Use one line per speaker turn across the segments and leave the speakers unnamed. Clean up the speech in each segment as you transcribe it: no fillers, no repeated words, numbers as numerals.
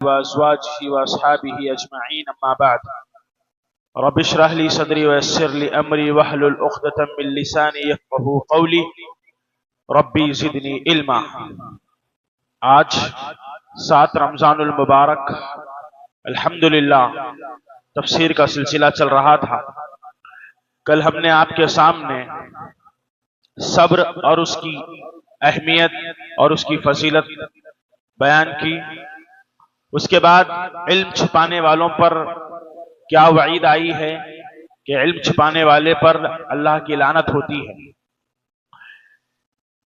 وأزواجه وأصحابه أجمعين أما بعد رب اشرح لي صدري ويسر لي أمري واحلل عقدة من لساني يفقهوا قولي ربي زدني علما۔ آج 7 رمضان المبارک الحمدللہ تفسیر کا سلسلہ چل رہا تھا۔ کل ہم نے آپ کے سامنے صبر اور اس کی اہمیت اور اس کی فضیلت بیان کی۔ اس کے بعد علم چھپانے والوں پر کیا وعید آئی ہے کہ علم چھپانے والے پر اللہ کی لعنت ہوتی ہے۔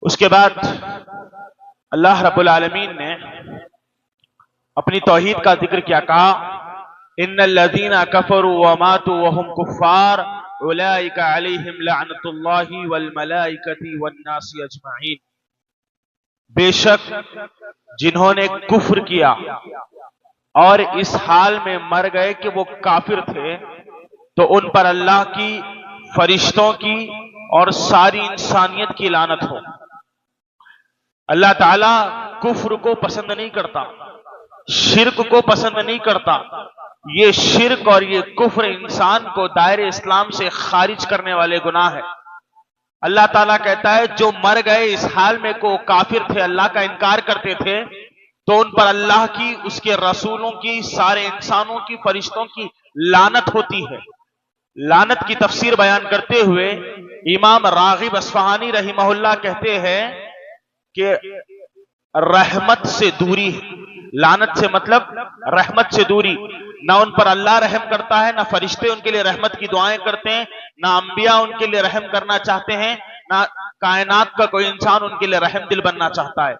اس کے بعد اللہ رب العالمین نے اپنی توحید کا ذکر کیا، کہا ان الذین کفروا وماتوا وهم کفار اولئک علیہم لعنت اللہ والملائکۃ والناس اجمعین۔ بے شک جنہوں نے کفر کیا اور اس حال میں مر گئے کہ وہ کافر تھے تو ان پر اللہ کی، فرشتوں کی اور ساری انسانیت کی لعنت ہو۔ اللہ تعالیٰ کفر کو پسند نہیں کرتا، شرک کو پسند نہیں کرتا۔ یہ شرک اور یہ کفر انسان کو دائرے اسلام سے خارج کرنے والے گناہ ہے۔ اللہ تعالیٰ کہتا ہے جو مر گئے اس حال میں کو کافر تھے، اللہ کا انکار کرتے تھے، تو ان پر اللہ کی، اس کے رسولوں کی، سارے انسانوں کی، فرشتوں کی لعنت ہوتی ہے۔ لعنت کی تفسیر بیان کرتے ہوئے امام راغب اصفہانی رحمہ اللہ کہتے ہیں کہ رحمت سے دوری ہے۔ لعنت سے مطلب رحمت سے دوری، نہ ان پر اللہ رحم کرتا ہے، نہ فرشتے ان کے لیے رحمت کی دعائیں کرتے ہیں، نہ انبیاء ان کے لیے رحم کرنا چاہتے ہیں، نہ کائنات کا کوئی انسان ان کے لیے رحم دل بننا چاہتا ہے۔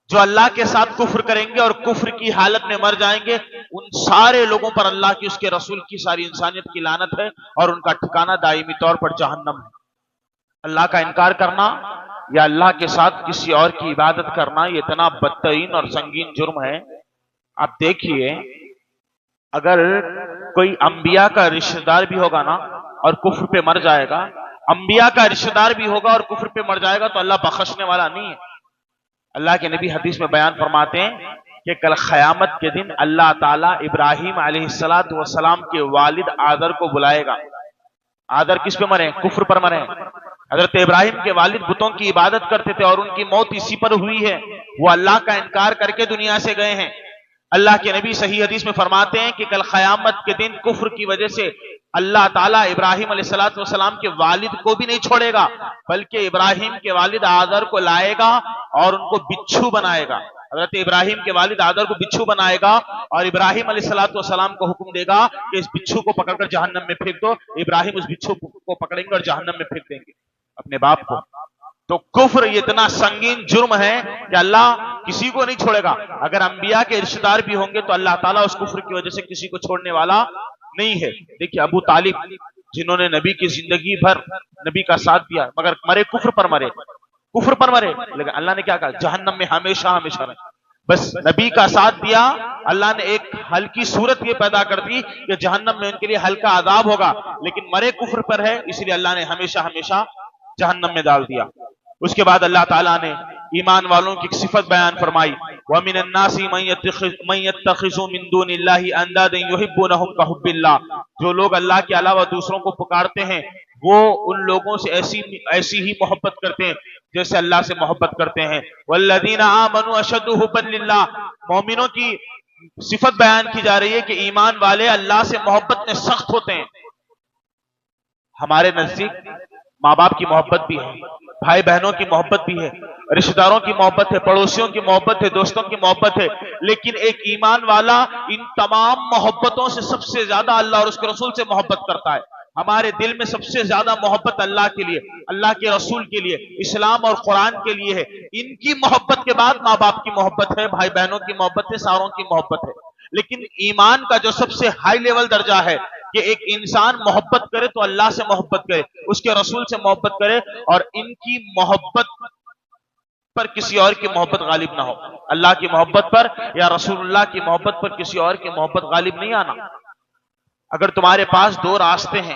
جو اللہ کے ساتھ کفر کریں گے اور کفر کی حالت میں مر جائیں گے، ان سارے لوگوں پر اللہ کی، اس کے رسول کی، ساری انسانیت کی لعنت ہے اور ان کا ٹھکانہ دائمی طور پر جہنم ہے۔ اللہ کا انکار کرنا یا اللہ کے ساتھ کسی اور کی عبادت کرنا یہ اتنا بدترین اور سنگین جرم ہے۔ آپ دیکھیے، اگر کوئی انبیاء کا رشتہ دار بھی ہوگا نا اور کفر پہ مر جائے گا، انبیاء کا رشتہ دار بھی ہوگا اور کفر پہ مر جائے گا، تو اللہ بخشنے والا نہیں ہے۔ اللہ کے نبی حدیث میں بیان فرماتے ہیں کہ کل قیامت کے دن اللہ تعالیٰ ابراہیم علیہ السلام کے والد آذر کو بلائے گا۔ آذر کس پہ مرے؟ کفر پر مرے۔ حضرت ابراہیم کے والد بتوں کی عبادت کرتے تھے اور ان کی موت اسی پر ہوئی ہے، وہ اللہ کا انکار کر کے دنیا سے گئے ہیں۔ اللہ کے نبی صحیح حدیث میں فرماتے ہیں کہ کل قیامت کے دن کفر کی وجہ سے اللہ تعالیٰ ابراہیم علیہ السلام کے والد کو بھی نہیں چھوڑے گا، بلکہ ابراہیم کے والد آذر کو لائے گا اور ان کو بچھو بنائے گا۔ حضرت ابراہیم کے والد آذر کو بچھو بنائے گا اور ابراہیم علیہ السلام کو حکم دے گا کہ اس بچھو کو پکڑ کر جہنم میں پھینک دو۔ ابراہیم اس بچھو کو پکڑیں گے اور جہنم میں پھینک دیں گے اپنے باپ کو۔ تو کفر یہ اتنا سنگین جرم ہے کہ اللہ کسی کو نہیں چھوڑے گا۔ اگر انبیاء کے رشتہ دار بھی ہوں گے تو اللہ تعالیٰ اس کفر کی وجہ سے کسی کو چھوڑنے والا نہیں ہے۔ دیکھیے ابو طالب جنہوں نے نبی کی زندگی بھر نبی کا ساتھ دیا مگر مرے کفر پر مرے، کفر پر مرے، لیکن اللہ نے کیا کہا؟ جہنم میں ہمیشہ ہمیشہ رہے۔ بس نبی کا ساتھ دیا، اللہ نے ایک ہلکی صورت یہ پیدا کر دی کہ جہنم میں ان کے لیے ہلکا عذاب ہوگا، لیکن مرے کفر پر ہے اس لیے اللہ نے ہمیشہ ہمیشہ جہنم میں ڈال دیا۔ اس کے بعد اللہ تعالیٰ نے ایمان والوں کی صفت بیان فرمائی، وَمِنَ النَّاسِ مَن يَتَّخِذُ مِن دُونِ اللَّهِ أَندَادًا يُحِبُّونَهُمْ كَحُبِّ اللَّهِ۔ جو لوگ اللہ کے علاوہ دوسروں کو پکارتے ہیں وہ ان لوگوں سے ایسی ہی محبت کرتے ہیں جیسے اللہ سے محبت کرتے ہیں۔ وَالَّذِينَ آمَنُوا أَشَدُّ حُبًّا لِلَّهِ۔ مومنوں کی صفت بیان کی جا رہی ہے کہ ایمان والے اللہ سے محبت میں سخت ہوتے ہیں۔ ہمارے نزدیک ماں باپ کی محبت بھی ہے، بھائی بہنوں کی محبت بھی ہے، رشتہ داروں کی محبت ہے، پڑوسیوں کی محبت ہے، دوستوں کی محبت ہے، لیکن ایک ایمان والا ان تمام محبتوں سے سب سے زیادہ اللہ اور اس کے رسول سے محبت کرتا ہے۔ ہمارے دل میں سب سے زیادہ محبت اللہ کے لیے، اللہ کے رسول کے لیے، اسلام اور قرآن کے لیے ہے۔ ان کی محبت کے بعد ماں باپ کی محبت ہے، بھائی بہنوں کی محبت ہے، ساروں کی محبت ہے۔ لیکن ایمان کا جو سب سے ہائی لیول درجہ ہے کہ ایک انسان محبت کرے تو اللہ سے محبت کرے، اس کے رسول سے محبت کرے اور ان کی محبت پر کسی اور کی محبت غالب نہ ہو۔ اللہ کی محبت پر یا رسول اللہ کی محبت پر کسی اور کی محبت غالب نہیں آنا۔ اگر تمہارے پاس 2 راستے ہیں،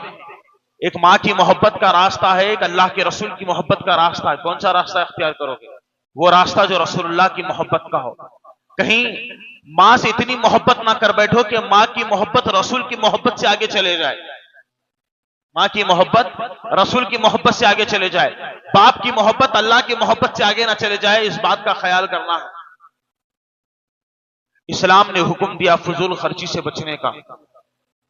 ایک ماں کی محبت کا راستہ ہے، ایک اللہ کے رسول کی محبت کا راستہ ہے، کون سا راستہ اختیار کرو گے؟ وہ راستہ جو رسول اللہ کی محبت کا ہو۔ کہیں ماں سے اتنی محبت نہ کر بیٹھو کہ ماں کی محبت رسول کی محبت سے آگے چلے جائے، ماں کی محبت رسول کی محبت سے آگے چلے جائے، باپ کی محبت اللہ کی محبت سے آگے نہ چلے جائے، اس بات کا خیال کرنا ہے۔ اسلام نے حکم دیا فضول خرچی سے بچنے کا،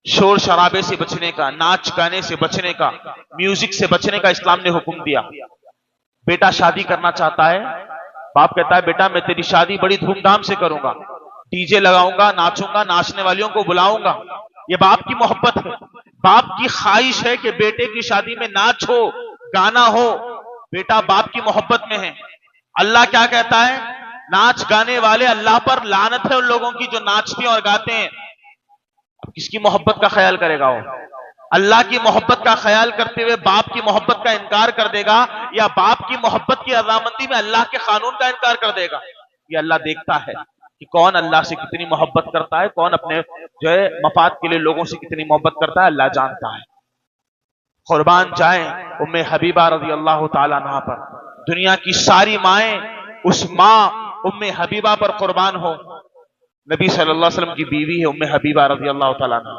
شور شرابے سے بچنے کا، ناچ گانے سے بچنے کا، میوزک سے بچنے کا اسلام نے حکم دیا۔ بیٹا شادی کرنا چاہتا ہے، باپ کہتا ہے بیٹا میں تیری شادی بڑی دھوم دھام سے کروں گا، ڈی جے لگاؤں گا، ناچوں گا، ناچنے والیوں کو بلاؤں گا۔ یہ باپ کی محبت ہے، باپ کی خواہش ہے کہ بیٹے کی شادی میں ناچ ہو، گانا ہو، بیٹا باپ کی محبت میں ہے۔ اللہ کیا کہتا ہے؟ ناچ گانے والے، اللہ پر لعنت ہے ان لوگوں کی جو ناچتے اور گاتے ہیں۔ اب کس کی محبت کا خیال کرے گا وہ؟ اللہ کی محبت کا خیال کرتے ہوئے باپ کی محبت کا انکار کر دے گا، یا باپ کی محبت کی رضامندی میں اللہ کے قانون کا انکار کر دے گا؟ یہ اللہ دیکھتا ہے کہ کون اللہ سے کتنی محبت کرتا ہے، کون اپنے جو ہے مفاد کے لیے لوگوں سے کتنی محبت کرتا ہے، اللہ جانتا ہے۔ قربان جائیں ام حبیبہ رضی اللہ تعالیٰ عنہا پر، دنیا کی ساری مائیں اس ماں ام حبیبہ پر قربان ہو۔ نبی صلی اللہ علیہ وسلم کی بیوی ہے ام حبیبہ رضی اللہ تعالیٰ عنہ،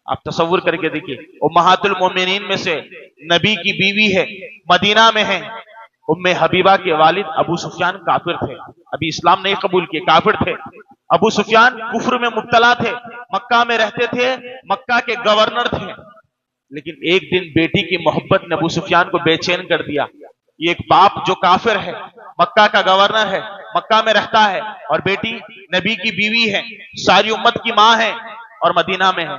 آپ تصور کر کے دیکھیے، امہات المومنین میں سے نبی کی بیوی ہے، مدینہ میں ہے۔ ام حبیبہ کے والد ابو سفیان کافر تھے، ابھی اسلام نہیں قبول کیے، کافر تھے۔ ابو سفیان کفر میں مبتلا تھے، مکہ میں رہتے تھے، مکہ کے گورنر تھے۔ لیکن ایک دن بیٹی کی محبت نے ابو سفیان کو بے چین کر دیا۔ یہ ایک باپ جو کافر ہے، مکہ کا گورنر ہے، مکہ میں رہتا ہے، اور بیٹی نبی کی بیوی ہے، ساری امت کی ماں ہے اور مدینہ میں ہے۔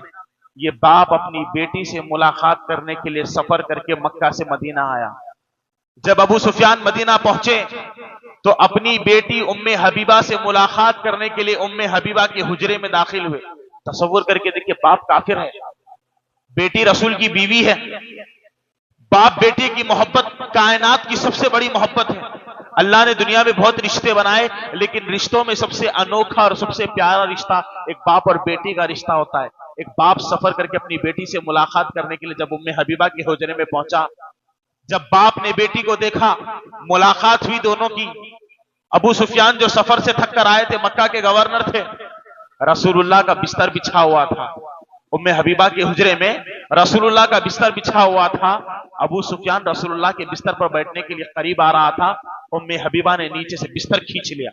یہ باپ اپنی بیٹی سے ملاقات کرنے کے لیے سفر کر کے مکہ سے مدینہ آیا۔ جب ابو سفیان مدینہ پہنچے تو اپنی بیٹی ام حبیبہ سے ملاقات کرنے کے لیے ام حبیبہ کے حجرے میں داخل ہوئے۔ تصور کر کے دیکھیے، باپ کافر ہے، بیٹی رسول کی بیوی ہے۔ باپ بیٹی کی محبت کائنات کی سب سے بڑی محبت ہے۔ اللہ نے دنیا میں بہت رشتے بنائے، لیکن رشتوں میں سب سے انوکھا اور سب سے پیارا رشتہ ایک باپ اور بیٹی کا رشتہ ہوتا ہے۔ ایک باپ سفر کر کے اپنی بیٹی سے ملاقات کرنے کے لیے جب ام حبیبہ کے حجرے میں پہنچا، جب باپ نے بیٹی کو دیکھا، ملاقات ہوئی دونوں کی۔ ابو سفیان جو سفر سے تھک کر آئے تھے، مکہ کے گورنر تھے، رسول اللہ کا بستر بچھا ہوا تھا ام حبیبہ کے حجرے میں، رسول اللہ کا بستر بچھا ہوا تھا۔ ابو سفیان رسول اللہ کے بستر پر بیٹھنے کے لیے قریب آ رہا تھا، ام حبیبہ نے نیچے سے بستر کھینچ لیا۔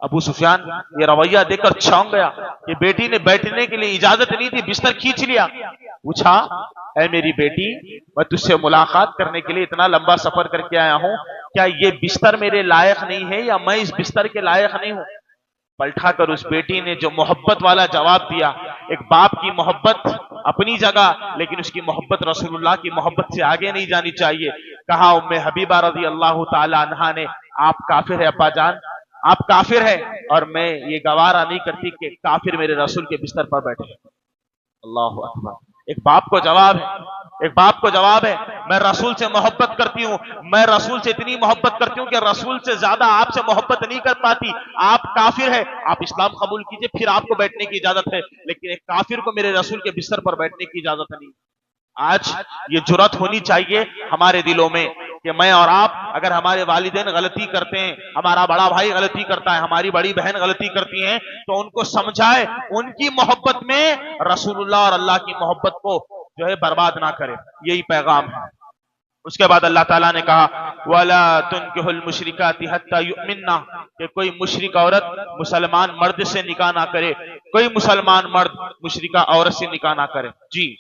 ابو سفیان یہ رویہ دیکھ کر چونک گیا کہ بیٹی نے بیٹھنے کے لیے اجازت نہیں تھی، بستر کھینچ لیا۔ پوچھا، اے میری بیٹی، میں تجھ سے ملاقات کرنے کے لیے اتنا لمبا سفر کر کے آیا ہوں، کیا یہ بستر میرے لائق نہیں ہے یا میں اس بستر کے لائق نہیں ہوں؟ پلٹا کر اس بیٹی نے جو محبت والا جواب دیا، ایک باپ کی محبت اپنی جگہ، لیکن اس کی محبت رسول اللہ کی محبت سے آگے نہیں جانی چاہیے۔ کہا ام حبیبہ رضی اللہ تعالی عنہا نے، آپ کافر ہے ابا جان، آپ کافر ہے، اور میں یہ گوارا نہیں کرتی کہ کافر میرے رسول کے بستر پر بیٹھے۔ اللہ اکبر، ایک باپ کو جواب ہے، ایک باپ کو جواب ہے، میں رسول سے محبت کرتی ہوں، میں رسول سے اتنی محبت کرتی ہوں کہ رسول سے زیادہ آپ سے محبت نہیں کر پاتی، آپ کافر ہے، آپ اسلام قبول کیجئے پھر آپ کو بیٹھنے کی اجازت ہے، لیکن ایک کافر کو میرے رسول کے بستر پر بیٹھنے کی اجازت نہیں۔ آج یہ جرأت ہونی چاہیے ہمارے دلوں میں کہ میں اور آپ، اگر ہمارے والدین غلطی کرتے ہیں، ہمارا بڑا بھائی غلطی کرتا ہے، ہماری بڑی بہن غلطی کرتی ہیں، تو ان کو سمجھائے، ان کی محبت میں رسول اللہ اور اللہ کی محبت کو جو ہے برباد نہ کرے، یہی پیغام ہے۔ اس کے بعد اللہ تعالیٰ نے کہا وَلَا تُنْكِحُ الْمُشْرِكَاتِ حَتَّى يُؤْمِنَّ، کہ کوئی مشرک عورت مسلمان مرد سے نکاح نہ کرے، کوئی مسلمان مرد مشرکہ عورت سے نکاح نہ کرے۔ جی،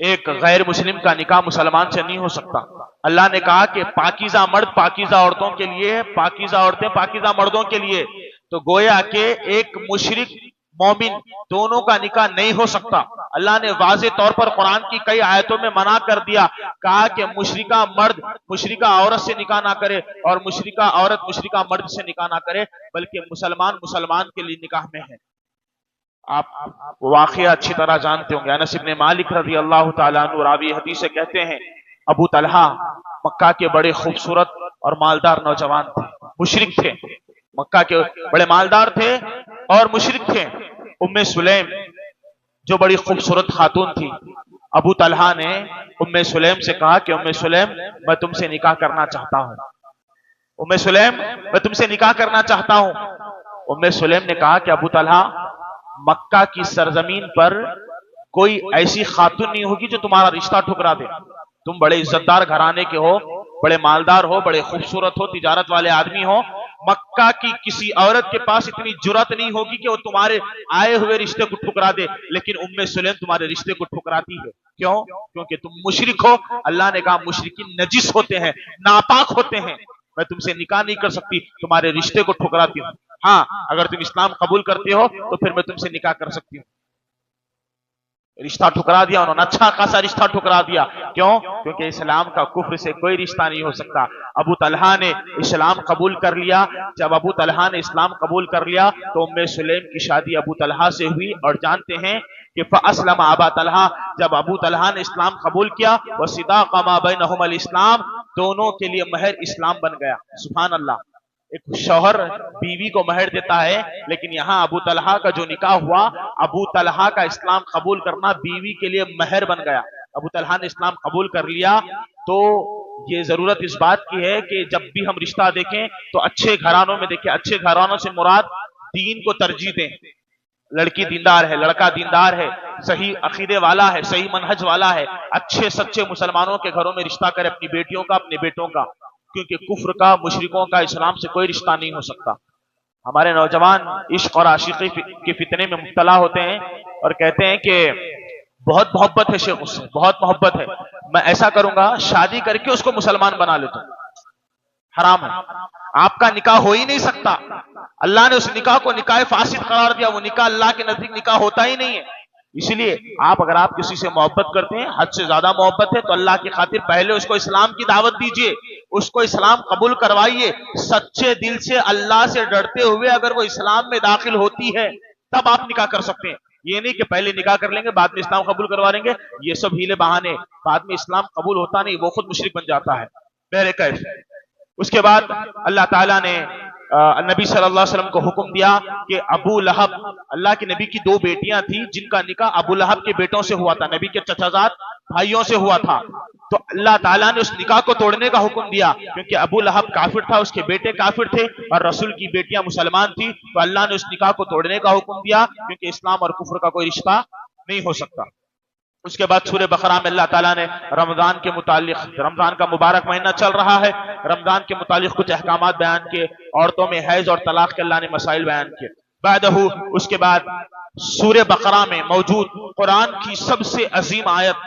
ایک غیر مسلم کا نکاح مسلمان سے نہیں ہو سکتا۔ اللہ نے کہا کہ پاکیزہ مرد پاکیزہ عورتوں کے لیے، پاکیزہ عورتیں پاکیزہ مردوں کے لیے، تو گویا کہ ایک مشرک مومن دونوں کا نکاح نہیں ہو سکتا۔ اللہ نے واضح طور پر قرآن کی کئی آیتوں میں منع کر دیا، کہا کہ مشرکہ مرد مشرکہ عورت سے نکاح نہ کرے اور مشرکہ عورت مشرکہ مرد سے نکاح نہ کرے، بلکہ مسلمان مسلمان کے لیے نکاح میں ہے۔ آپ واقعہ اچھی طرح جانتے ہوں گے، انس بن مالک رضی اللہ تعالیٰ عنہ راوی حدیث سے کہتے ہیں، ابو طلحہ مکہ کے بڑے خوبصورت اور مالدار نوجوان تھے، مشرک تھے، مکہ کے بڑے مالدار تھے اور مشرک تھے۔ ام سلیم جو بڑی خوبصورت خاتون تھی، ابو طلحہ نے ام سلیم سے کہا کہ ام سلیم میں تم سے نکاح کرنا چاہتا ہوں، ام سلیم میں تم سے نکاح کرنا چاہتا ہوں۔ ام سلیم نے کہا کہ ابو طلحہ، مکہ کی سرزمین پر کوئی ایسی خاتون نہیں ہوگی جو تمہارا رشتہ ٹھکرا دے. تم بڑے عزت دار گھرانے کے ہو، بڑے مالدار ہو، بڑے خوبصورت ہو، تجارت والے آدمی ہو، مکہ کی کسی عورت کے پاس اتنی جرات نہیں ہوگی کہ وہ تمہارے آئے ہوئے رشتے کو ٹھکرا دے. لیکن ام سلیم تمہارے رشتے کو ٹھکراتی ہے. کیوں؟ کیونکہ تم مشرک ہو. اللہ نے کہا مشرکین نجس ہوتے ہیں، ناپاک ہوتے ہیں، میں تم سے نکاح نہیں کر سکتی، تمہارے رشتے کو ٹھکراتی ہوں. ہاں اگر تم اسلام قبول کرتے ہو تو پھر میں تم سے نکاح کر سکتی ہوں. رشتہ ٹھکرا دیا انہوں نے، اچھا خاصا رشتہ ٹھکرا دیا. کیوں؟ کیونکہ اسلام کا کفر سے کوئی رشتہ نہیں ہو سکتا. ابو طلحہ نے اسلام قبول کر لیا. جب ابو طلحہ نے اسلام قبول کر لیا تو ام سلیم کی شادی ابو طلحہ سے ہوئی. اور جانتے ہیں کہ فاسلم ابا طلحہ، جب ابو طلحہ نے اسلام قبول کیا، وصداق ما بینہم الاسلام، دونوں کے لیے مہر اسلام بن گیا. سبحان اللہ. ایک شوہر بیوی کو مہر دیتا ہے، لیکن یہاں ابو طلحہ کا جو نکاح ہوا، ابو طلحہ کا اسلام قبول کرنا بیوی کے لیے مہر بن گیا. ابو طلحہ نے اسلام قبول کر لیا تو یہ ضرورت اس بات کی ہے کہ جب بھی ہم رشتہ دیکھیں تو اچھے گھرانوں میں دیکھیں. اچھے گھرانوں سے مراد دین کو ترجیح دیں. لڑکی دیندار ہے، لڑکا دیندار ہے، صحیح عقیدے والا ہے، صحیح منہج والا ہے، اچھے سچے مسلمانوں کے گھروں میں رشتہ کرے، اپنی بیٹیوں کا، اپنے بیٹوں کا. کیونکہ کفر کا، مشرکوں کا اسلام سے کوئی رشتہ نہیں ہو سکتا. ہمارے نوجوان عشق اور عاشقی کے فتنے میں مبتلا ہوتے ہیں اور کہتے ہیں کہ بہت محبت ہے شیخ، اس سے بہت محبت ہے، میں ایسا کروں گا شادی کر کے اس کو مسلمان بنا لیتا ہوں. حرام ہے. آپ کا نکاح ہو ہی نہیں سکتا. اللہ نے اس نکاح کو نکاح فاسد قرار دیا. وہ نکاح اللہ کے نزدیک نکاح ہوتا ہی نہیں ہے. اس لیے اگر آپ کسی سے محبت کرتے ہیں، حد سے زیادہ محبت ہے، تو اللہ کی خاطر پہلے اس کو اسلام کی دعوت دیجئے، اس کو اسلام قبول کروائیے. سچے دل سے اللہ سے ڈرتے ہوئے اگر وہ اسلام میں داخل ہوتی ہے تب آپ نکاح کر سکتے ہیں. یہ نہیں کہ پہلے نکاح کر لیں گے بعد میں اسلام قبول کروا لیں گے. یہ سب ہیلے بہانے. بعد میں اسلام قبول ہوتا نہیں، وہ خود مشرک بن جاتا ہے. بہرکیف اس کے بعد اللہ تعالیٰ نے نبی صلی اللہ علیہ وسلم کو حکم دیا کہ ابو لہب، اللہ کے نبی کی 2 بیٹیاں تھیں جن کا نکاح ابو لہب کے بیٹوں سے ہوا تھا، نبی کے چچا زاد بھائیوں سے ہوا تھا. تو اللہ تعالیٰ نے اس نکاح کو توڑنے کا حکم دیا کیونکہ ابو لہب کافر تھا، اس کے بیٹے کافر تھے اور رسول کی بیٹیاں مسلمان تھی. تو اللہ نے اس نکاح کو توڑنے کا حکم دیا کیونکہ اسلام اور کفر کا کوئی رشتہ نہیں ہو سکتا. اس کے بعد سورہ بقرہ میں اللہ تعالیٰ نے رمضان کے متعلق، رمضان کا مبارک مہینہ چل رہا ہے، رمضان کے متعلق کچھ احکامات بیان کیے. عورتوں میں حیض اور طلاق کے اللہ نے مسائل بیان کیے. بعدہ اس کے بعد سورہ بقرہ میں موجود قرآن کی سب سے عظیم آیت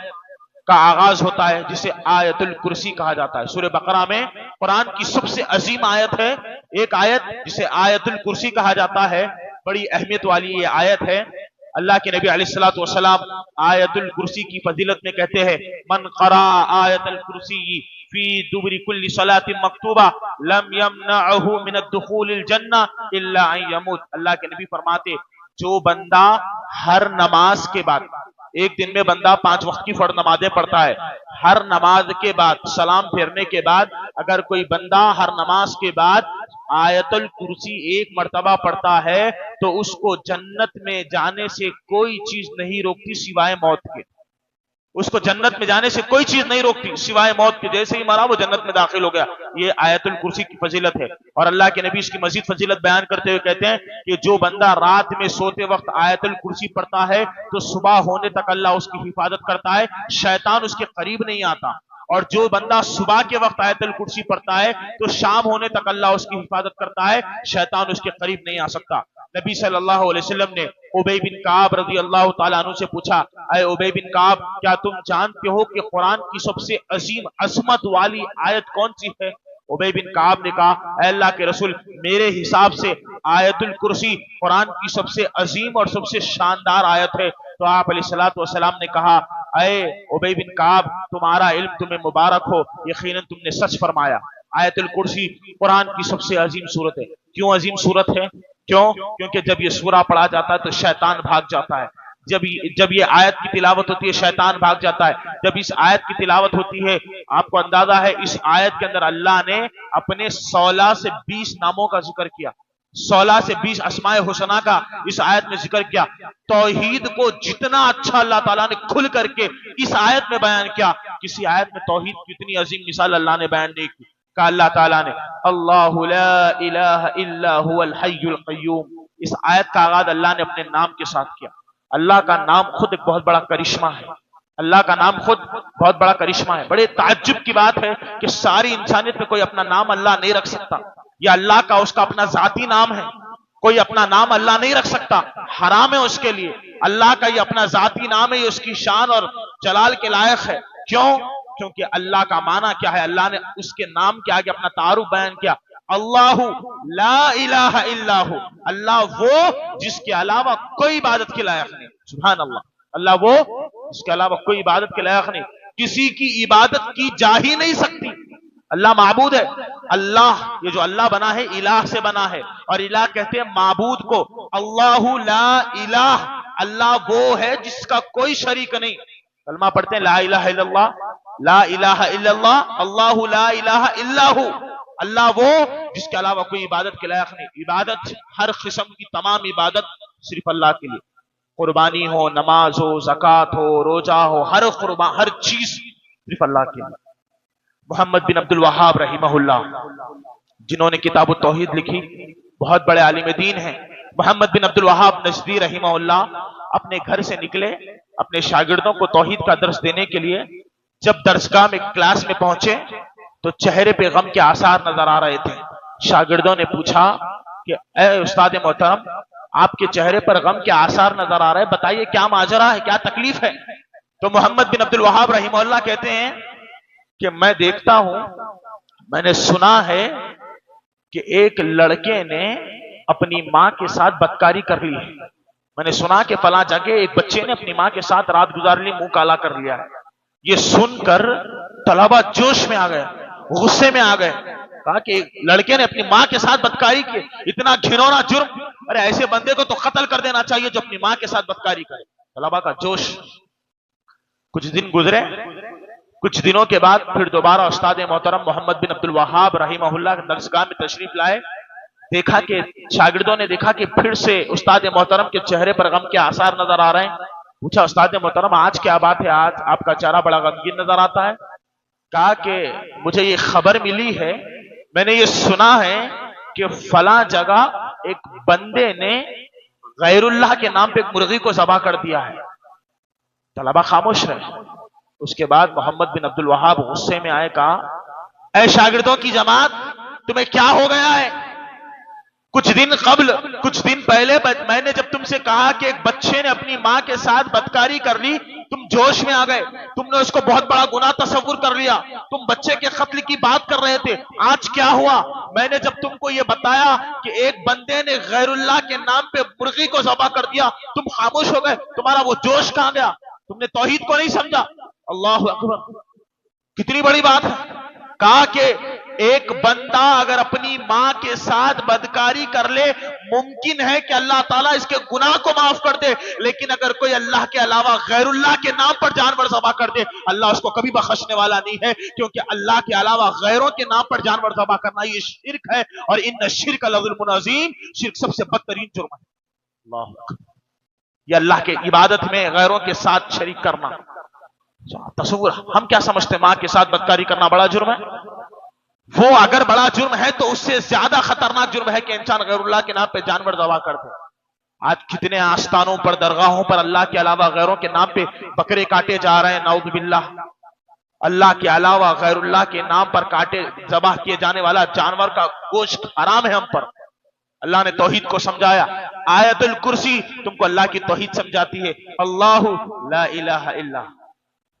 کا آغاز ہوتا ہے جسے آیت الکرسی کہا جاتا ہے. سورہ بقرہ میں قرآن کی سب سے عظیم آیت ہے، ایک آیت جسے آیت الکرسی کہا جاتا ہے. بڑی اہمیت والی یہ آیت ہے. اللہ کے نبی علیہ الصلوۃ والسلام آیت الکرسی کی فضیلت میں کہتے ہیں من قرأ آیت الکرسی فی دبر کل صلاۃ مکتوبہ لم یمنعہ من الدخول الجنہ الا ان یموت. اللہ کے نبی فرماتے جو بندہ ہر نماز کے بعد، ایک دن میں بندہ 5 وقت کی فرض نمازیں پڑھتا ہے، ہر نماز کے بعد سلام پھیرنے کے بعد اگر کوئی بندہ ہر نماز کے بعد آیت الکرسی 1 مرتبہ پڑھتا ہے تو اس کو جنت میں جانے سے کوئی چیز نہیں روکتی سوائے موت کے. اس کو جنت میں جانے سے کوئی چیز نہیں روکتی سوائے موت کے. جیسے ہی مرا وہ جنت میں داخل ہو گیا. یہ آیت الکرسی کی فضیلت ہے. اور اللہ کے نبی اس کی مزید فضیلت بیان کرتے ہوئے کہتے ہیں کہ جو بندہ رات میں سوتے وقت آیت الکرسی پڑھتا ہے تو صبح ہونے تک اللہ اس کی حفاظت کرتا ہے، شیطان اس کے قریب نہیں آتا. اور جو بندہ صبح کے وقت آیت الکرسی پڑھتا ہے تو شام ہونے تک اللہ اس کی حفاظت کرتا ہے، شیطان اس کے قریب نہیں آ سکتا. نبی صلی اللہ علیہ وسلم نے ابی بن کعب رضی اللہ تعالیٰ عنہ سے پوچھا اے ابی بن کعب کیا تم جانتے ہو کہ قرآن کی سب سے عظیم عظمت والی آیت کون سی ہے؟ ابی بن کعب نے کہا اے اللہ کے رسول میرے حساب سے آیت الکرسی قرآن کی سب سے عظیم اور سب سے شاندار آیت ہے. تو آپ علیہ الصلوۃ والسلام نے کہا اے ابی بن کعب تمہارا علم تمہیں مبارک ہو، یقیناً تم نے سچ فرمایا. آیت الکرسی قرآن کی سب سے عظیم سورت ہے. کیوں عظیم سورت ہے؟ کیوں؟ کیونکہ جب یہ سورہ پڑھا جاتا ہے تو شیطان بھاگ جاتا ہے. جب یہ آیت کی تلاوت ہوتی ہے شیطان بھاگ جاتا ہے. جب اس آیت کی تلاوت ہوتی ہے آپ کو اندازہ ہے اس آیت کے اندر اللہ نے اپنے 16 سے 20 ناموں کا ذکر کیا، 16 سے 20 اسماء حسنہ کا اس آیت میں ذکر کیا. توحید کو جتنا اچھا اللہ تعالیٰ نے کھل کر کے اس آیت میں بیان کیا، کسی آیت میں توحید کی اتنی عظیم مثال اللہ نے بیان نہیں کی. کہا اللہ تعالیٰ نے اللہ لا الہ الا هو الحی القیوم. اس آیت کا آغاز اللہ نے اپنے نام کے ساتھ کیا. اللہ کا نام خود ایک بہت بڑا کرشمہ ہے. اللہ کا نام خود بہت بڑا کرشمہ ہے. بڑے تعجب کی بات ہے کہ ساری انسانیت میں کوئی اپنا نام اللہ نہیں رکھ سکتا. یہ اللہ کا اس کا اپنا ذاتی نام ہے. کوئی اپنا نام اللہ نہیں رکھ سکتا, حرام ہے اس کے لیے. اللہ کا یہ اپنا ذاتی نام ہے, یہ اس کی شان اور جلال کے لائق ہے. کیوں؟ کیونکہ اللہ کا معنی کیا ہے؟ اللہ نے اس کے نام کے آگے اپنا تعارف بیان کیا. اللہ لا الہ الا ہو, اللہ وہ جس کے علاوہ کوئی عبادت کے لائق نہیں. سبحان اللہ. اللہ وہ جس کے علاوہ کوئی عبادت کے لائق نہیں, کسی کی عبادت کی جا ہی نہیں سکتی. اللہ معبود ہے. اللہ یہ جو اللہ بنا ہے الہ سے بنا ہے, اور الہ کہتے ہیں معبود کو. اللہ لا الہ, اللہ وہ ہے جس کا کوئی شریک نہیں. کلمہ پڑھتے ہیں لا الہ الا اللہ, لا الہ الا اللہ, اللہ لا الہ الا ہو. اللہ وہ جس کے علاوہ کوئی عبادت کے لائق نہیں. عبادت ہر قسم کی تمام عبادت صرف اللہ کے لیے. قربانی ہو, نماز ہو, زکوٰۃ ہو, روزہ ہو, ہر چیز صرف اللہ کے لیے. محمد بن عبد الوہاب رحمہ اللہ, جنہوں نے کتاب التوحید لکھی, بہت بڑے عالم دین ہیں. محمد بن عبد الوہاب نجدی رحمہ اللہ اپنے گھر سے نکلے اپنے شاگردوں کو توحید کا درس دینے کے لیے. جب درسگاہ میں کلاس میں پہنچے تو چہرے پہ غم کے آثار نظر آ رہے تھے. شاگردوں نے پوچھا کہ اے استاد محترم, آپ کے چہرے پر غم کے آثار نظر آ رہے ہیں, بتائیے کیا ماجرا ہے, کیا تکلیف ہے؟ تو محمد بن عبد الوہاب رحمہ اللہ کہتے ہیں کہ میں دیکھتا ہوں, میں نے سنا ہے کہ ایک لڑکے نے اپنی ماں کے ساتھ بدکاری کر لی ہے. میں نے سنا کہ فلاں جگہ ایک بچے نے اپنی ماں کے ساتھ رات گزار لی, منہ کالا کر لیا ہے. یہ سن کر طلبہ جوش میں آ گئے, غصے میں آ گئے. کہا کہ لڑکے نے اپنی ماں کے ساتھ بدکاری کی, اتنا گھنونا جرم, ارے ایسے بندے کو تو قتل کر دینا چاہیے جو اپنی ماں کے ساتھ بدکاری کرے. طلبہ کا جوش. کچھ دن گزرے, کچھ دنوں کے بعد پھر دوبارہ استاد محترم محمد بن عبد الوہاب رحمہ اللہ کے درسگاہ میں تشریف لائے. دیکھا کہ شاگردوں نے دیکھا کہ پھر سے استاد محترم کے چہرے پر غم کے آثار نظر آ رہے ہیں. پوچھا استاد محترم آج کیا بات ہے, آج آپ کا چہرہ بڑا غمگین نظر آتا ہے. کہا کہ مجھے یہ خبر ملی ہے, میں نے یہ سنا ہے کہ فلاں جگہ ایک بندے نے غیر اللہ کے نام پہ ایک مرغی کو ذبح کر دیا ہے. طلبہ خاموش رہے. اس کے بعد محمد بن عبد الوہاب غصے میں آئے, کہا اے شاگردوں کی جماعت, تمہیں کیا ہو گیا ہے؟ کچھ دن پہلے میں نے جب تم سے کہا کہ ایک بچے نے اپنی ماں کے ساتھ بدکاری کر لی, تم جوش میں آ گئے, تم نے اس کو بہت بڑا گناہ تصور کر لیا, تم بچے کے قتل کی بات کر رہے تھے. آج کیا ہوا؟ میں نے جب تم کو یہ بتایا کہ ایک بندے نے غیر اللہ کے نام پہ مرغی کو ذبح کر دیا, تم خاموش ہو گئے. تمہارا وہ جوش کہاں گیا؟ تم نے توحید کو نہیں سمجھا. اللہ اکبر, کتنی بڑی بات ہے. کہا کہ ایک بندہ اگر اپنی ماں کے ساتھ بدکاری کر لے, ممکن ہے کہ اللہ تعالیٰ اس کے گناہ کو معاف کر دے, لیکن اگر کوئی اللہ کے علاوہ غیر اللہ کے نام پر جانور ذبح کر دے, اللہ اس کو کبھی بخشنے والا نہیں ہے, کیونکہ اللہ کے علاوہ غیروں کے نام پر جانور ذبح کرنا یہ شرک ہے, اور ان الشرک لظلم عظیم, شرک سب سے بدترین جرم ہے. اللہ اکبر, یہ اللہ کے عبادت میں غیروں کے ساتھ شریک کرنا. تصور, ہم کیا سمجھتے ہیں ماں کے ساتھ بدکاری کرنا بڑا جرم ہے؟ وہ اگر بڑا جرم ہے تو اس سے زیادہ خطرناک جرم ہے کہ انسان غیر اللہ کے نام پہ جانور ذبح کرتے. آج کتنے آستانوں پر, درگاہوں پر اللہ کے علاوہ غیروں کے نام پہ بکرے کاٹے جا رہے ہیں, نعوذ باللہ. اللہ کے علاوہ غیر اللہ کے نام پر کاٹے ذبح کیے جانے والا جانور کا گوشت حرام ہے ہم پر. اللہ نے توحید کو سمجھایا. آیت الکرسی تم کو اللہ کی توحید سمجھاتی ہے. اللہ لا الہ الا,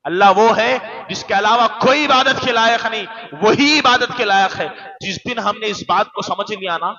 اللہ وہ ہے جس کے علاوہ کوئی عبادت کے لائق نہیں, وہی عبادت کے لائق ہے. جس دن ہم نے اس بات کو سمجھ لیا نا,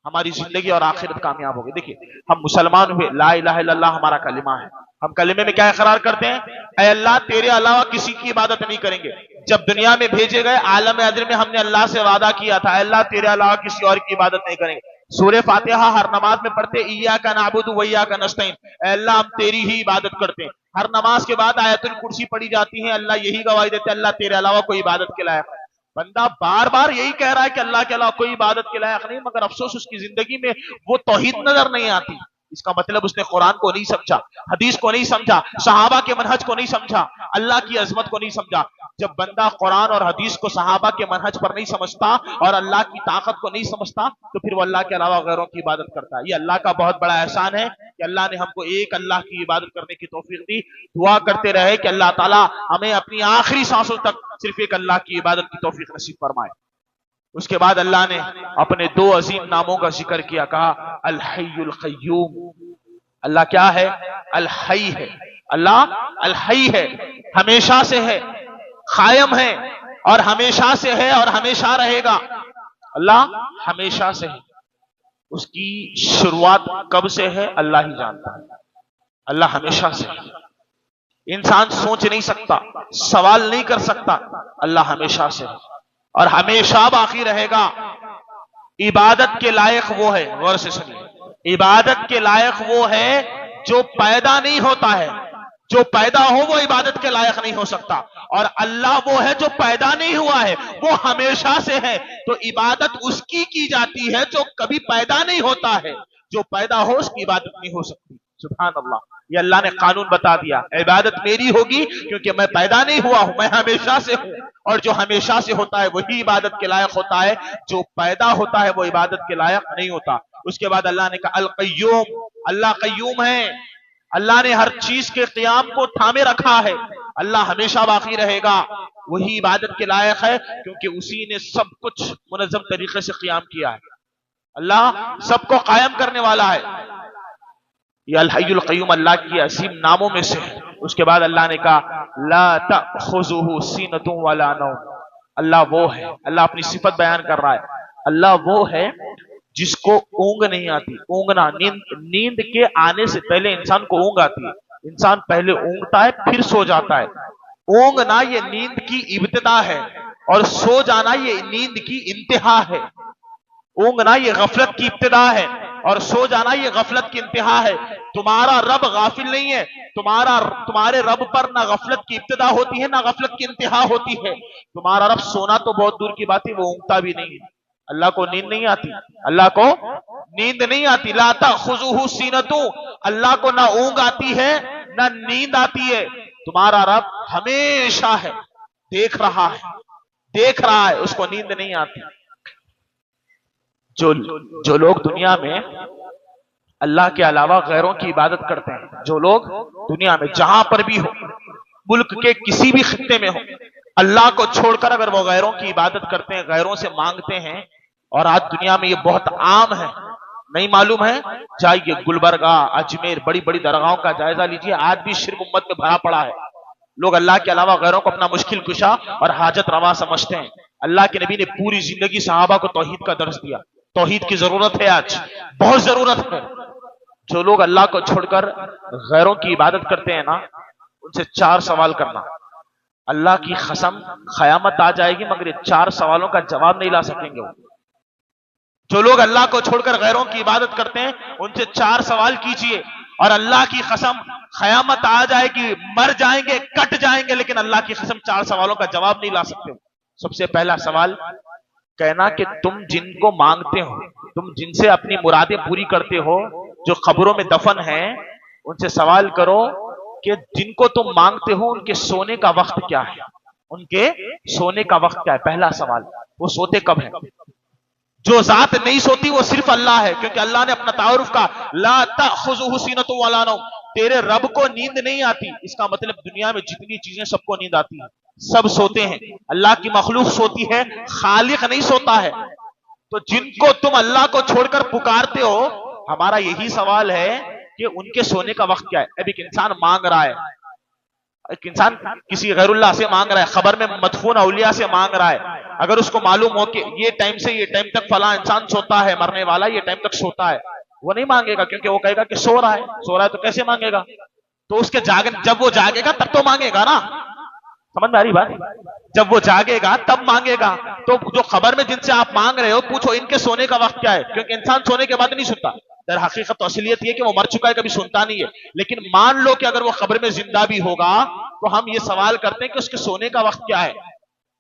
ہماری زندگی اور آخرت کامیاب ہوگی. دیکھیے ہم مسلمان ہوئے, لا الہ الا اللہ ہمارا کلمہ ہے. ہم کلمے میں کیا اقرار کرتے ہیں؟ اے اللہ تیرے علاوہ کسی کی عبادت نہیں کریں گے. جب دنیا میں بھیجے گئے عالم ادر میں ہم نے اللہ سے وعدہ کیا تھا, اے اللہ تیرے علاوہ کسی اور کی عبادت نہیں کریں گے. سورہ فاتحہ ہر نماز میں پڑھتے, ایاک نعبد و ایاک نستعین, اے اللہ ہم تیری ہی عبادت کرتے ہیں. ہر نماز کے بعد آیت الکرسی پڑھی جاتی ہے, اللہ یہی گواہی دیتے اللہ تیرے علاوہ کوئی عبادت کے لائق ہے. بندہ بار بار یہی کہہ رہا ہے کہ اللہ کے علاوہ کوئی عبادت کے لائق نہیں, مگر افسوس اس کی زندگی میں وہ توحید نظر نہیں آتی. اس کا مطلب اس نے قرآن کو نہیں سمجھا، حدیث کو نہیں سمجھا، صحابہ کے منہج کو نہیں سمجھا، اللہ کی عظمت کو نہیں سمجھا۔ جب بندہ قرآن اور حدیث کو صحابہ کے منہج پر نہیں سمجھتا اور اللہ کی طاقت کو نہیں سمجھتا تو پھر وہ اللہ کے علاوہ غیروں کی عبادت کرتا ہے۔ یہ اللہ کا بہت بڑا احسان ہے کہ اللہ نے ہم کو ایک اللہ کی عبادت کرنے کی توفیق دی۔ دعا کرتے رہے کہ اللہ تعالی ہمیں اپنی آخری سانسوں تک صرف ایک اللہ کی عبادت کی توفیق نصیب فرمائے۔ اس کے بعد اللہ نے اپنے دو عظیم ناموں کا ذکر کیا، کہا الحی القیوم۔ اللہ کیا ہے؟ الحی ہے۔ اللہ الحی ہے، ہمیشہ سے ہے، قائم ہے اور ہمیشہ سے ہے اور ہمیشہ رہے گا۔ اللہ ہمیشہ سے ہے، اس کی شروعات کب سے ہے اللہ ہی جانتا ہے۔ اللہ ہمیشہ سے ہے، انسان سوچ نہیں سکتا، سوال نہیں کر سکتا، اللہ ہمیشہ سے ہے اور ہمیشہ باقی رہے گا۔ عبادت کے لائق وہ ہے، غور سے سنیے، عبادت کے لائق وہ ہے جو پیدا نہیں ہوتا ہے، جو پیدا ہو وہ عبادت کے لائق نہیں ہو سکتا، اور اللہ وہ ہے جو پیدا نہیں ہوا ہے، وہ ہمیشہ سے ہے، تو عبادت اس کی جاتی ہے جو کبھی پیدا نہیں ہوتا ہے، جو پیدا ہو اس کی عبادت نہیں ہو سکتی۔ سبحان اللہ، یہ اللہ نے قانون بتا دیا، عبادت میری ہوگی کیونکہ میں پیدا نہیں ہوا ہوں، میں ہمیشہ سے ہوں، اور جو ہمیشہ سے ہوتا ہے وہی عبادت کے لائق ہوتا ہے، جو پیدا ہوتا ہے وہ عبادت کے لائق نہیں ہوتا۔ اس کے بعد اللہ نے کہا القیوم، اللہ قیوم ہے، اللہ نے ہر چیز کے قیام کو تھامے رکھا ہے، اللہ ہمیشہ باقی رہے گا، وہی عبادت کے لائق ہے کیونکہ اسی نے سب کچھ منظم طریقے سے قیام کیا ہے۔ اللہ سب کو قائم کرنے والا ہے۔ یہ الحی القیوم اللہ کی عظیم ناموں میں سے ہے۔ اس کے بعد اللہ نے کہا لا تأخذہ سینۃ ولا نوم، اللہ وہ ہے، اللہ اپنی صفت بیان کر رہا ہے، اللہ وہ ہے جس کو اونگ نہیں آتی۔ اونگنا، نیند کے آنے سے پہلے انسان کو اونگ آتی ہے، انسان پہلے اونگتا ہے پھر سو جاتا ہے۔ اونگنا یہ نیند کی ابتدا ہے اور سو جانا یہ نیند کی انتہا ہے۔ اونگنا یہ غفلت کی ابتدا ہے اور سو جانا یہ غفلت کی انتہا ہے۔ تمہارا رب غافل نہیں ہے، تمہارے رب پر نہ غفلت کی ابتدا ہوتی ہے نہ غفلت کی انتہا ہوتی ہے۔ تمہارا رب سونا تو بہت دور کی بات ہے، وہ اونگتا بھی نہیں ہے۔ اللہ کو نیند نہیں آتی، اللہ کو نیند نہیں آتی۔ لا تأخذہ سینۃ، اللہ کو نہ اونگ آتی ہے نہ نیند آتی ہے۔ تمہارا رب ہمیشہ ہے، دیکھ رہا ہے، اس کو نیند نہیں آتی۔ جو لوگ دنیا میں اللہ کے علاوہ غیروں کی عبادت کرتے ہیں، جو لوگ دنیا میں جہاں پر بھی ہو، ملک کے کسی بھی خطے میں ہو، اللہ کو چھوڑ کر اگر وہ غیروں کی عبادت کرتے ہیں، غیروں سے مانگتے ہیں، اور آج دنیا میں یہ بہت عام ہے، نہیں معلوم ہے؟ جائیے گلبرگہ، اجمیر، بڑی بڑی درگاہوں کا جائزہ لیجیے، آج بھی شرک امت میں بھرا پڑا ہے۔ لوگ اللہ کے علاوہ غیروں کو اپنا مشکل کشا اور حاجت روا سمجھتے ہیں۔ اللہ کے نبی نے پوری زندگی صحابہ کو توحید کا درس دیا۔ توحید کی ضرورت ہے، آج بہت ضرورت ہے۔ جو لوگ اللہ کو چھوڑ کر غیروں کی عبادت کرتے ہیں نا، ان سے 4 سوال کرنا، اللہ کی قسم قیامت آ جائے گی مگر یہ 4 سوالوں کا جواب نہیں لا سکیں گے۔ جو لوگ اللہ کو چھوڑ کر غیروں کی عبادت کرتے ہیں ان سے 4 سوال کیجئے، اور اللہ کی قسم قیامت آ جائے گی، مر جائیں گے، کٹ جائیں گے، لیکن اللہ کی قسم 4 سوالوں کا جواب نہیں لا سکتے۔ سب سے پہلا سوال کہنا کہ تم جن کو مانگتے ہو، تم جن سے اپنی مرادیں پوری کرتے ہو، جو قبروں میں دفن ہیں، ان سے سوال کرو کہ جن کو تم مانگتے ہو ان کے سونے کا وقت کیا ہے، ان کے سونے کا وقت کیا ہے۔ پہلا سوال، وہ سوتے کب ہیں؟ جو ذات نہیں سوتی وہ صرف اللہ ہے، کیونکہ اللہ نے اپنا تعارف کا لا تأخذہ سینۃ ولا نوم، تیرے رب کو نیند نہیں آتی۔ اس کا مطلب دنیا میں جتنی چیزیں سب کو نیند آتی ہے، سب سوتے ہیں، اللہ کی مخلوق سوتی ہے، خالق نہیں سوتا ہے۔ تو جن کو تم اللہ کو چھوڑ کر پکارتے ہو، ہمارا یہی سوال ہے کہ ان کے سونے کا وقت کیا ہے۔ اب ایک انسان مانگ رہا ہے، ایک انسان کسی غیر اللہ سے مانگ رہا ہے، خبر میں مدفون اولیاء سے مانگ رہا ہے، اگر اس کو معلوم ہو کہ یہ ٹائم سے یہ ٹائم تک فلاں انسان سوتا ہے، مرنے والا یہ ٹائم تک سوتا ہے، وہ نہیں مانگے گا، کیونکہ وہ کہے گا کہ سو رہا ہے تو کیسے مانگے گا؟ تو اس کے جب وہ جاگے گا تب تو مانگے گا نا، سمجھ میں آ رہی بات؟ جب وہ جاگے گا تب مانگے گا۔ تو جو خبر میں جن سے آپ مانگ رہے ہو، پوچھو ان کے سونے کا وقت کیا ہے، کیونکہ انسان سونے کے بعد نہیں سنتا۔ در حقیقت تو اصلیت یہ کہ وہ مر چکا ہے، کبھی سنتا نہیں ہے، لیکن مان لو کہ اگر وہ قبر میں زندہ بھی ہوگا تو ہم یہ سوال کرتے ہیں کہ اس کے سونے کا وقت کیا ہے۔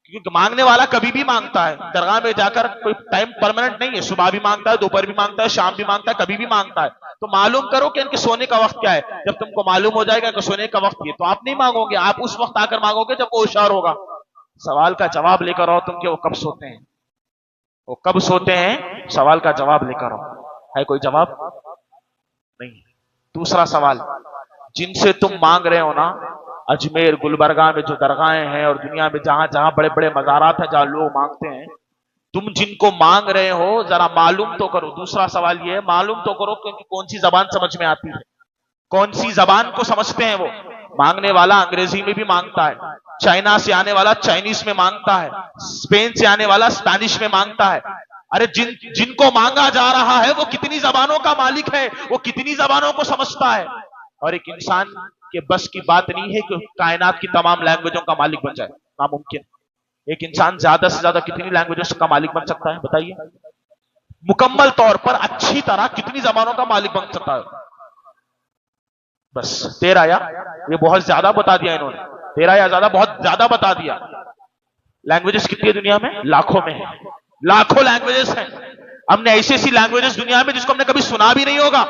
کیونکہ مانگنے والا کبھی بھی مانگتا ہے، درگاہ میں جا کر کوئی ٹائم پرماننٹ نہیں ہے، صبح بھی مانگتا ہے، دوپہر بھی مانگتا ہے، شام بھی مانگتا ہے، کبھی بھی مانگتا ہے۔ تو معلوم کرو کہ ان کے سونے کا وقت کیا ہے۔ جب تم کو معلوم ہو جائے گا کہ سونے کا وقت یہ، تو آپ نہیں مانگو گے، آپ اس وقت آ کر مانگو گے جب وہ ہوشیار ہوگا۔ سوال کا جواب لے کر آؤ تم کہ وہ کب سوتے ہیں، وہ کب سوتے ہیں، سوال کا جواب لے کر آؤ۔ ہے کوئی جواب؟ نہیں۔ دوسرا سوال، جن سے تم مانگ رہے ہو نا، اجمیر گلبرگہ میں جو درگاہیں ہیں اور دنیا میں جہاں جہاں بڑے بڑے مزارات ہیں جہاں لوگ مانگتے ہیں، تم جن کو مانگ رہے ہو ذرا معلوم تو کرو۔ دوسرا سوال یہ ہے، معلوم تو کرو کہ کون سی زبان سمجھ میں آتی ہے، کون سی زبان کو سمجھتے ہیں وہ۔ مانگنے والا انگریزی میں بھی مانگتا ہے، چائنا سے آنے والا چائنیز میں مانگتا ہے، اسپین سے آنے والا اسپینش میں مانگتا ہے۔ ارے جن کو مانگا جا رہا ہے وہ کتنی زبانوں کا مالک ہے، وہ کتنی زبانوں کو سمجھتا ہے۔ اور ایک انسان کے بس کی بات نہیں ہے کہ کائنات کی تمام لینگویجوں کا مالک بن جائے، ناممکن۔ ایک انسان زیادہ سے زیادہ کتنی لینگویجز کا مالک بن سکتا ہے بتائیے؟ مکمل طور پر اچھی طرح کتنی زبانوں کا مالک بن سکتا ہے؟ بس 13 یا یہ بہت زیادہ بتا دیا انہوں نے، 13 یا زیادہ، بہت زیادہ بتا دیا۔ لینگویجز کتنی ہے دنیا میں؟ لاکھوں میں ہیں، لاکھوں لینگویجز ہیں۔ ہم نے ایسی ایسی لینگویجز دنیا میں جس کو ہم نے کبھی سنا بھی نہیں ہوگا،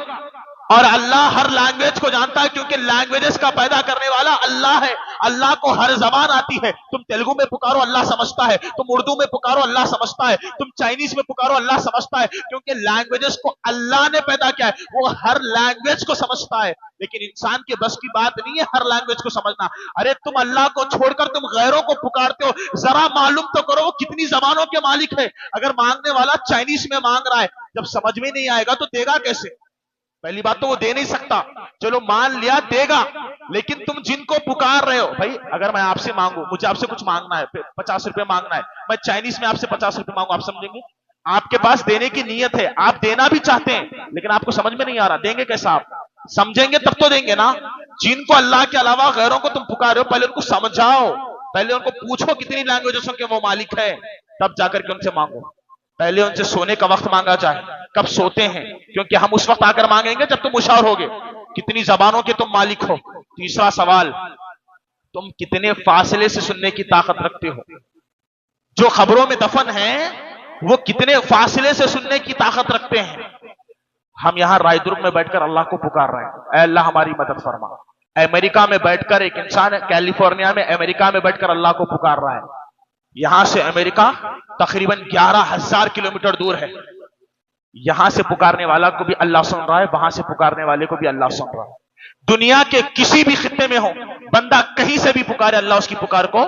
اور اللہ ہر لینگویج کو جانتا ہے، کیونکہ لینگویجز کا پیدا کرنے والا اللہ ہے۔ اللہ کو ہر زبان آتی ہے۔ تم تیلگو میں پکارو اللہ سمجھتا ہے، تم اردو میں پکارو اللہ سمجھتا ہے، تم چائنیز میں پکارو اللہ سمجھتا ہے، کیونکہ لینگویجز کو اللہ نے پیدا کیا ہے، وہ ہر لینگویج کو سمجھتا ہے۔ لیکن انسان کے بس کی بات نہیں ہے ہر لینگویج کو سمجھنا۔ ارے تم اللہ کو چھوڑ کر تم غیروں کو پکارتے ہو، ذرا معلوم تو کرو وہ کتنی زبانوں کے مالک ہے۔ اگر مانگنے والا چائنیز میں مانگ رہا ہے، جب سمجھ میں نہیں آئے گا تو دے گا کیسے؟ پہلی بات تو وہ دے نہیں سکتا، چلو مان لیا دے گا، لیکن تم جن کو پکار رہے ہو، بھائی اگر میں آپ سے مانگوں، مجھے آپ سے کچھ مانگنا ہے، 50 روپے مانگنا ہے، میں چائنیز میں آپ سے 50 روپے مانگوں، آپ سمجھیں گے؟ آپ کے پاس دینے کی نیت ہے، آپ دینا بھی چاہتے ہیں، لیکن آپ کو سمجھ میں نہیں آ رہا، دیں گے کیسا؟ آپ سمجھیں گے تب تو دیں گے نا۔ جن کو اللہ کے علاوہ غیروں کو تم پکار رہے ہو، پہلے ان کو سمجھاؤ، پہلے ان کو پوچھو کتنی لینگویجوں کے وہ مالک ہے، تب جا کر کے ان سے مانگو۔ پہلے ان سے سونے کا وقت مانگا جائے، کب سوتے ہیں، کیونکہ ہم اس وقت آ کر مانگیں گے جب تم ہوشیار ہوگے، کتنی زبانوں کے تم مالک ہو۔ تیسرا سوال، تم کتنے فاصلے سے سننے کی طاقت رکھتے ہو؟ جو خبروں میں دفن ہیں وہ کتنے فاصلے سے سننے کی طاقت رکھتے ہیں؟ ہم یہاں رائے درگ میں بیٹھ کر اللہ کو پکار رہے ہیں، اے اللہ ہماری مدد فرما۔ امریکہ میں بیٹھ کر ایک انسان کیلیفورنیا میں، امریکہ میں بیٹھ کر اللہ کو پکار رہا ہے۔ یہاں سے امریکہ تقریباً 11,000 کلومیٹر دور ہے۔ یہاں سے پکارنے والا کو بھی اللہ سن رہا ہے، وہاں سے پکارنے والے کو بھی اللہ سن رہا ہے۔ دنیا کے کسی بھی خطے میں ہو، بندہ کہیں سے بھی پکارے، اللہ اس کی پکار کو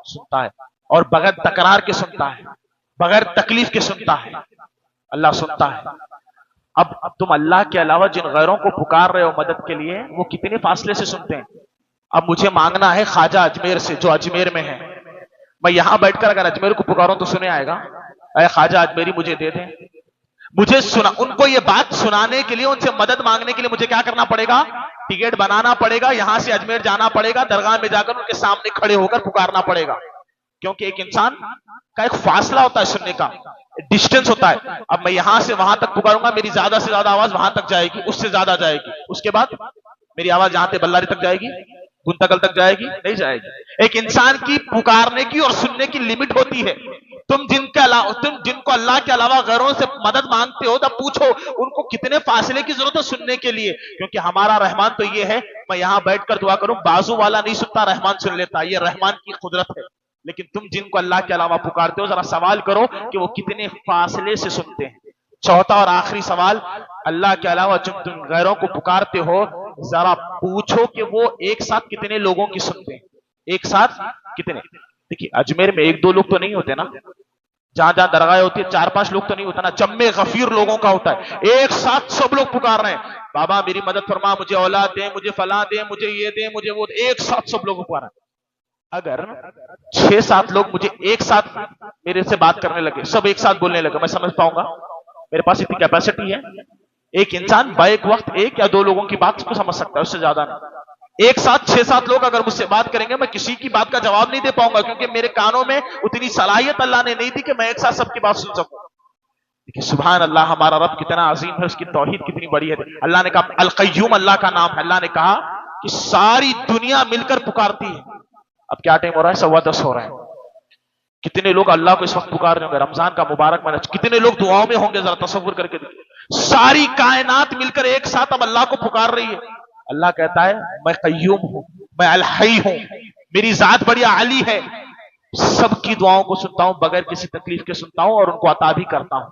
سنتا ہے، اور بغیر تکرار کے سنتا ہے، بغیر تکلیف کے سنتا ہے، اللہ سنتا ہے۔ اب تم اللہ کے علاوہ جن غیروں کو پکار رہے ہو مدد کے لیے، وہ کتنے فاصلے سے سنتے ہیں؟ اب مجھے مانگنا ہے خواجہ اجمیر سے جو اجمیر میں ہے، میں یہاں بیٹھ کر اگر اجمیر کو پکاروں تو سنے آئے گا، اے خواجہ اجمیری مجھے دے دیں۔ مجھے ان کو یہ بات سنانے کے لیے، ان سے مدد مانگنے کے لیے مجھے کیا کرنا پڑے گا؟ ٹکٹ بنانا پڑے گا، یہاں سے اجمیر جانا پڑے گا، درگاہ میں جا کر ان کے سامنے کھڑے ہو کر پکارنا پڑے گا، کیونکہ ایک انسان کا ایک فاصلہ ہوتا ہے سننے کا، ڈسٹینس ہوتا ہے۔ اب میں یہاں سے وہاں تک پکاروں گا، میری زیادہ سے زیادہ آواز وہاں تک جائے گی، اس سے زیادہ جائے گی، اس کے بعد میری آواز یہاں سے بلاری تک جائے گی، گنتگل تک جائے گی؟ نہیں جائے گی۔ ایک انسان کی پکارنے کی اور سننے کی لمٹ ہوتی ہے۔ تم جن کو اللہ کے علاوہ غیروں سے مدد مانگتے ہو، تب پوچھو ان کو کتنے فاصلے کی ضرورت ہے سننے کے لیے، کیونکہ ہمارا رحمان تو یہ ہے، میں یہاں بیٹھ کر دعا کروں، بازو والا نہیں سنتا، رحمان سن لیتا، یہ رحمان کی قدرت ہے۔ لیکن تم جن کو اللہ کے علاوہ پکارتے ہو، ذرا سوال کرو کہ وہ کتنے فاصلے سے سنتے ہیں۔ چوتھا اور آخری سوال، اللہ کے علاوہ جب تم غیروں کو پکارتے ہو، ذرا پوچھو کہ وہ ایک ساتھ کتنے لوگوں کی سنتے ہیں، ایک ساتھ کتنے؟ دیکھیے اجمیر میں 1-2 لوگ تو نہیں ہوتے نا، جہاں جہاں درگاہ ہوتی ہے 4-5 لوگ تو نہیں ہوتا نا، جمع غفیر لوگوں کا ہوتا ہے، ایک ساتھ سب لوگ پکار رہے ہیں، بابا میری مدد فرما، مجھے اولاد دیں، مجھے فلاں دیں، مجھے یہ دیں، مجھے وہ دیں، ایک ساتھ سب لوگ پکار رہے ہیں۔ اگر 6-7 لوگ مجھے ایک ساتھ میرے سے بات کرنے لگے، سب ایک ساتھ بولنے لگے، میں سمجھ پاؤں گا؟ میرے پاس اتنی کیپیسٹی ہے؟ ایک انسان بیک وقت 1 یا 2 لوگوں کی بات کو سمجھ سکتا ہے، اس سے زیادہ نہیں۔ ایک ساتھ 6-7 لوگ اگر مجھ سے بات کریں گے، میں کسی کی بات کا جواب نہیں دے پاؤں گا، کیونکہ میرے کانوں میں اتنی صلاحیت اللہ نے نہیں دی کہ میں ایک ساتھ سب کی بات سن سکوں۔ دیکھیں سبحان اللہ، ہمارا رب کتنا عظیم ہے، اس کی توحید کتنی بڑی ہے۔ اللہ نے کہا القیوم اللہ کا نام ہے، اللہ نے کہا کہ ساری دنیا مل کر پکارتی ہے۔ اب کیا ٹائم ہو رہا ہے؟ 10:15 ہو رہا ہے۔ کتنے لوگ اللہ کو اس وقت پکار رہے ہوں گے، رمضان کا مبارک مہینہ، کتنے لوگ دعاؤں میں ہوں گے، ذرا تصور کر کے دیکھیے، ساری کائنات مل کر ایک ساتھ اب اللہ کو پکار رہی ہے۔ اللہ کہتا ہے میں قیوم ہوں، میں الحی ہوں، میری ذات بڑی عالی ہے، سب کی دعاؤں کو سنتا ہوں، بغیر کسی تکلیف کے سنتا ہوں اور ان کو عطا بھی کرتا ہوں۔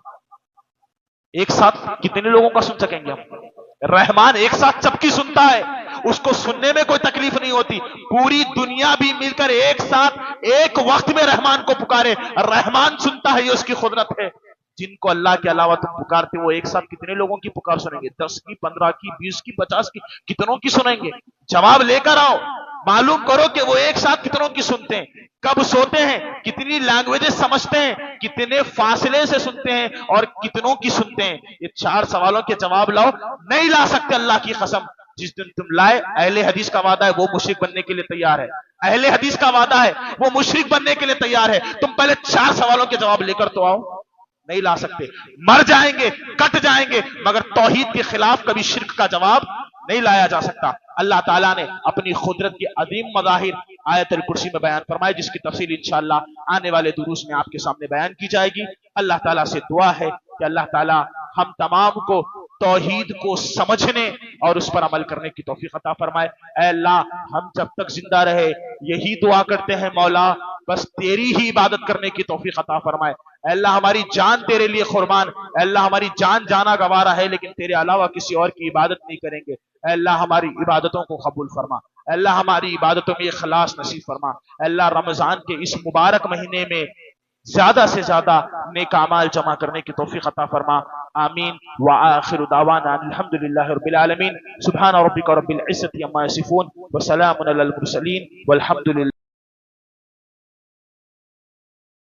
ایک ساتھ کتنے لوگوں کا سن سکیں گے ہم؟ رحمان ایک ساتھ سب کی سنتا ہے، اس کو سننے میں کوئی تکلیف نہیں ہوتی، پوری دنیا بھی مل کر ایک ساتھ ایک وقت میں رحمان کو پکارے، رحمان سنتا ہے، یہ اس کی قدرت ہے۔ جن کو اللہ کے علاوہ تم پکارتے وہ ایک ساتھ کتنے لوگوں کی پکار سنیں گے؟ 10 کی، 15 کی، 20 کی، 50 کی، کتنوں کی سنیں گے؟ جواب لے کر آؤ، معلوم کرو کہ وہ ایک ساتھ کتنوں کی سنتے ہیں، کب سوتے ہیں، کتنی لینگویجز سمجھتے ہیں، کتنے فاصلے سے سنتے ہیں اور کتنوں کی سنتے ہیں۔ یہ 4 سوالوں کے جواب لاؤ، نہیں لا سکتے اللہ کی قسم۔ جس دن تم لائے، اہل حدیث کا وعدہ ہے وہ مشرک بننے کے لیے تیار ہے، اہل حدیث کا وعدہ ہے وہ مشرک بننے کے لیے تیار ہے۔ تم پہلے 4 سوالوں کے جواب لے کر تو آؤ، نہیں لا سکتے، مر جائیں گے، کٹ جائیں گے، مگر توحید کے خلاف کبھی شرک کا جواب نہیں لایا جا سکتا۔ اللہ تعالیٰ نے اپنی قدرت کی عظیم مظاہر آیت الکرسی میں بیان فرمائے، جس کی تفصیل انشاءاللہ آنے والے دروس میں آپ کے سامنے بیان کی جائے گی۔ اللہ تعالیٰ سے دعا ہے کہ اللہ تعالیٰ ہم تمام کو توحید کو سمجھنے اور اس پر عمل کرنے کی توفیق عطا فرمائے۔ اے اللہ، ہم جب تک زندہ رہے یہی دعا کرتے ہیں، مولا بس تیری ہی عبادت کرنے کی توفیق عطا فرمائے۔ اے اللہ، ہماری جان تیرے لیے قربان، اے اللہ ہماری جان جانا گوارا ہے لیکن تیرے علاوہ کسی اور کی عبادت نہیں کریں گے۔ اے اللہ ہماری عبادتوں کو قبول فرما، اے اللہ ہماری عبادتوں میں اخلاص نصیب فرما۔ اے اللہ رمضان کے اس مبارک مہینے میں زیادہ سے زیادہ نیک اعمال جمع کرنے کی توفیق عطا فرما، آمین۔ وآخر دعوانا الحمدللہ رب العالمین، سبحان ربک رب العزة عما یصفون وسلام علی المرسلین والحمدللہ۔